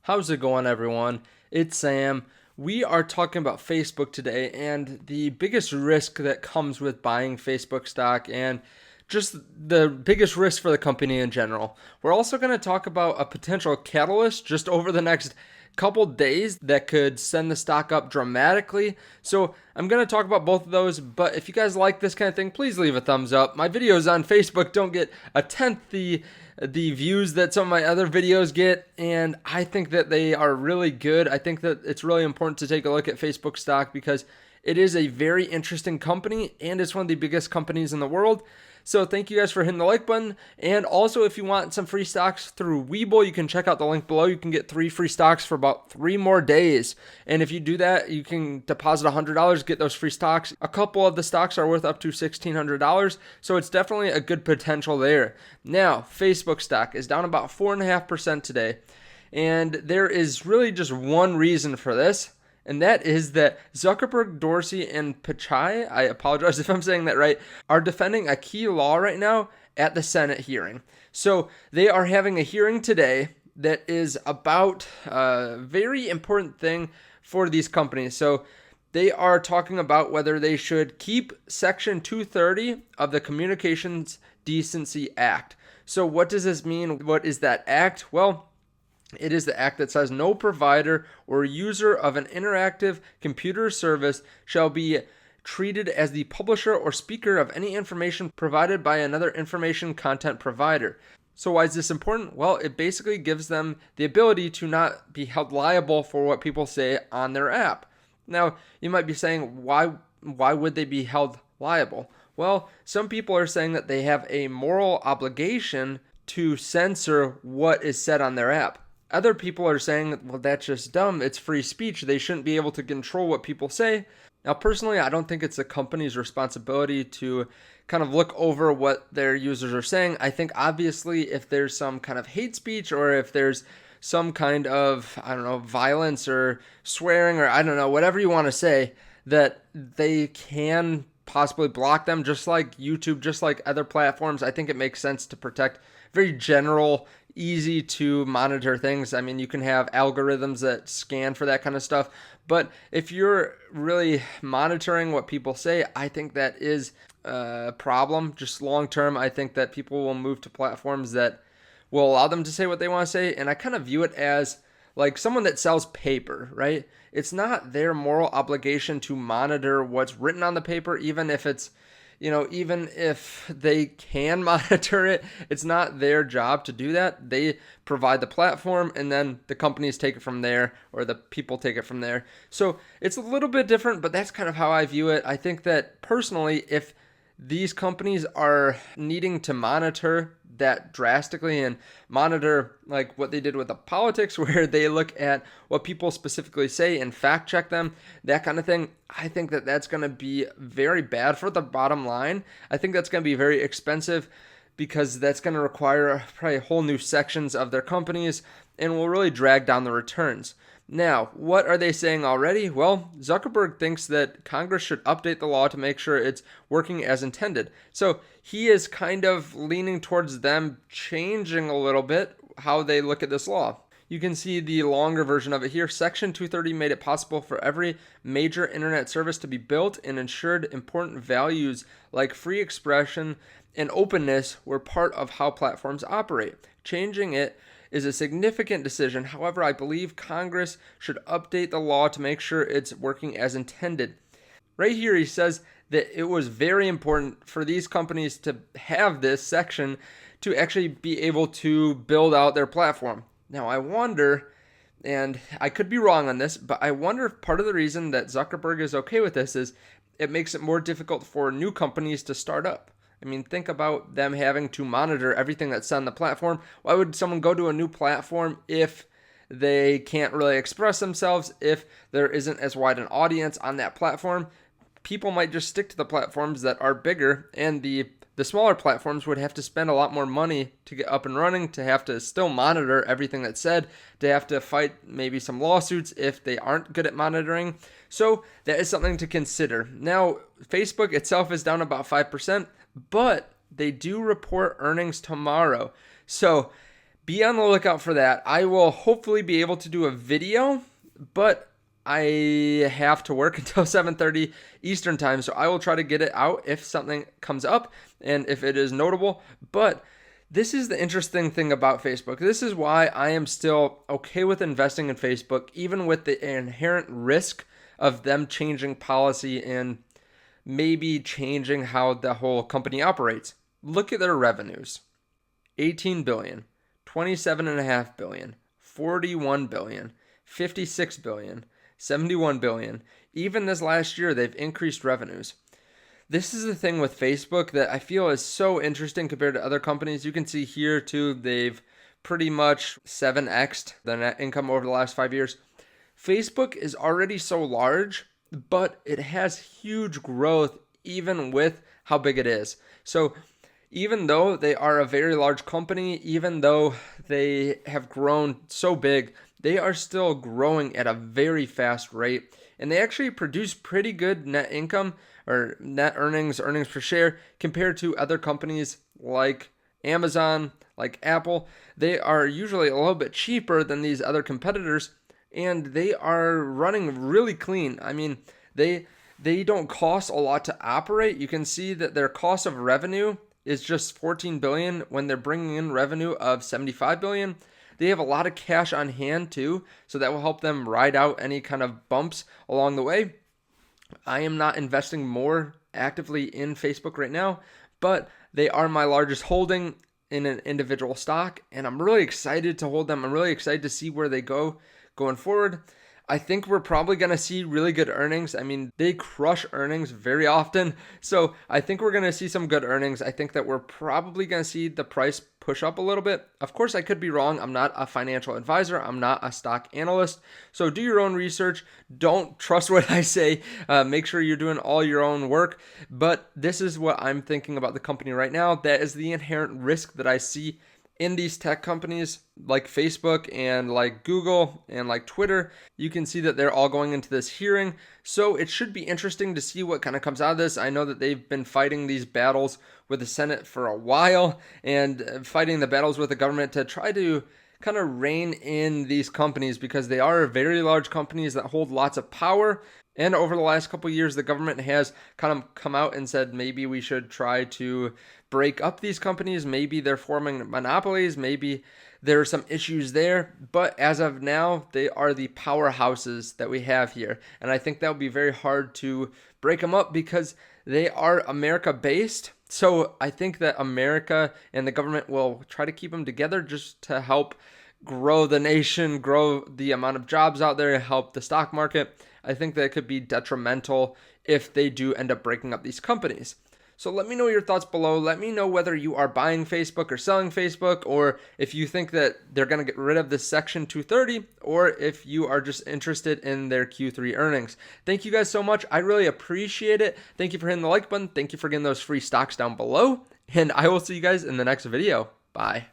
How's it going, everyone? It's Sam. We are talking about Facebook today and the biggest risk that comes with buying Facebook stock and just the biggest risk for the company in general. We're also going to talk about a potential catalyst just over the next couple days that could send the stock up dramatically. So I'm going to talk about both of those, but if you guys like this kind of thing, please leave a thumbs up. My videos on Facebook don't get a tenth the views that some of my other videos get, and I think that they are really good. I think that it's really important to take a look at Facebook stock because it is a very interesting company and it's one of the biggest companies in the world. So thank you guys for hitting the like button. And also, if you want some free stocks through WeBull, you can check out the link below. You can get 3 free stocks for about 3 more days. And if you do that, you can deposit $100, get those free stocks. A couple of the stocks are worth up to $1,600. So it's definitely a good potential there. Now, Facebook stock is down about 4.5% today. And there is really just one reason for this. And that is that Zuckerberg, Dorsey, and Pichai, I apologize if I'm saying that right, are defending a key law right now at the Senate hearing. So they are having a hearing today that is about a very important thing for these companies. So they are talking about whether they should keep Section 230 of the Communications Decency Act. So what does this mean? What is that act? Well, it is the act that says no provider or user of an interactive computer service shall be treated as the publisher or speaker of any information provided by another information content provider. So why is this important? Well, it basically gives them the ability to not be held liable for what people say on their app. Now, you might be saying, why would they be held liable? Well, some people are saying that they have a moral obligation to censor what is said on their app. Other people are saying, well, that's just dumb. It's free speech. They shouldn't be able to control what people say. Now, personally, I don't think it's the company's responsibility to kind of look over what their users are saying. I think obviously if there's some kind of hate speech or if there's some kind of, violence or swearing or whatever you want to say, that they can possibly block them just like YouTube, just like other platforms. I think it makes sense to protect very general, easy to monitor things. I mean, you can have algorithms that scan for that kind of stuff. But if you're really monitoring what people say, I think that is a problem. Just long term, I think that people will move to platforms that will allow them to say what they want to say. And I kind of view it as like someone that sells paper, right? It's not their moral obligation to monitor what's written on the paper, even if it's even if they can monitor it, it's not their job to do that. They provide the platform and then the companies take it from there or the people take it from there. So it's a little bit different, but that's kind of how I view it. I think that personally, if these companies are needing to monitor that drastically and monitor like what they did with the politics where they look at what people specifically say and fact check them, that kind of thing, I think that that's going to be very bad for the bottom line. I think that's going to be very expensive because that's going to require probably whole new sections of their companies and will really drag down the returns. Now, what are they saying already? Well, Zuckerberg thinks that Congress should update the law to make sure it's working as intended. So he is kind of leaning towards them changing a little bit how they look at this law. You can see the longer version of it here. Section 230 made it possible for every major internet service to be built and ensured important values like free expression and openness were part of how platforms operate. Changing it is a significant decision. However, I believe Congress should update the law to make sure it's working as intended. Right here, he says that it was very important for these companies to have this section to actually be able to build out their platform. Now, I wonder, and I could be wrong on this, but I wonder if part of the reason that Zuckerberg is okay with this is it makes it more difficult for new companies to start up. I mean, think about them having to monitor everything that's on the platform. Why would someone go to a new platform if they can't really express themselves, if there isn't as wide an audience on that platform? People might just stick to the platforms that are bigger, and the smaller platforms would have to spend a lot more money to get up and running, to have to still monitor everything that's said, to have to fight maybe some lawsuits if they aren't good at monitoring. So that is something to consider. Now, Facebook itself is down about 5%. But they do report earnings tomorrow. So be on the lookout for that. I will hopefully be able to do a video, but I have to work until 7:30 Eastern time, so I will try to get it out if something comes up and if it is notable. But this is the interesting thing about Facebook. This is why I am still okay with investing in Facebook, even with the inherent risk of them changing policy and maybe changing how the whole company operates. Look at their revenues. 18 billion, 27.5 billion, 41 billion, 56 billion, 71 billion. Even this last year, they've increased revenues. This is the thing with Facebook that I feel is so interesting compared to other companies. You can see here too, they've pretty much 7x'd the net income over the last 5 years. Facebook is already so large, but it has huge growth even with how big it is. So even though they are a very large company, even though they have grown so big, they are still growing at a very fast rate. And they actually produce pretty good net income or net earnings per share compared to other companies like Amazon, like Apple. They are usually a little bit cheaper than these other competitors, and they are running really clean. I mean, they don't cost a lot to operate. You can see that their cost of revenue is just 14 billion when they're bringing in revenue of 75 billion. They have a lot of cash on hand too, so that will help them ride out any kind of bumps along the way. I am not investing more actively in Facebook right now, but they are my largest holding in an individual stock, and I'm really excited to hold them. I'm really excited to see where they go going forward. I think we're probably going to see really good earnings. I mean, they crush earnings very often. So I think we're going to see some good earnings. I think that we're probably going to see the price push up a little bit. Of course, I could be wrong. I'm not a financial advisor. I'm not a stock analyst. So do your own research. Don't trust what I say. Make sure you're doing all your own work. But this is what I'm thinking about the company right now. That is the inherent risk that I see in these tech companies like Facebook and like Google and like Twitter. You can see that they're all going into this hearing. So it should be interesting to see what kind of comes out of this. I know that they've been fighting these battles with the Senate for a while and fighting the battles with the government to try to kind of rein in these companies because they are very large companies that hold lots of power. And over the last couple of years, the government has kind of come out and said maybe we should try to break up these companies. Maybe they're forming monopolies. Maybe there are some issues there. But as of now, they are the powerhouses that we have here. And I think that would be very hard to break them up because they are America-based. So I think that America and the government will try to keep them together just to help grow the nation, grow the amount of jobs out there, help the stock market. I think that could be detrimental if they do end up breaking up these companies. So let me know your thoughts below. Let me know whether you are buying Facebook or selling Facebook, or if you think that they're going to get rid of this Section 230, or if you are just interested in their Q3 earnings. Thank you guys so much. I really appreciate it. Thank you for hitting the like button. Thank you for getting those free stocks down below. And I will see you guys in the next video. Bye.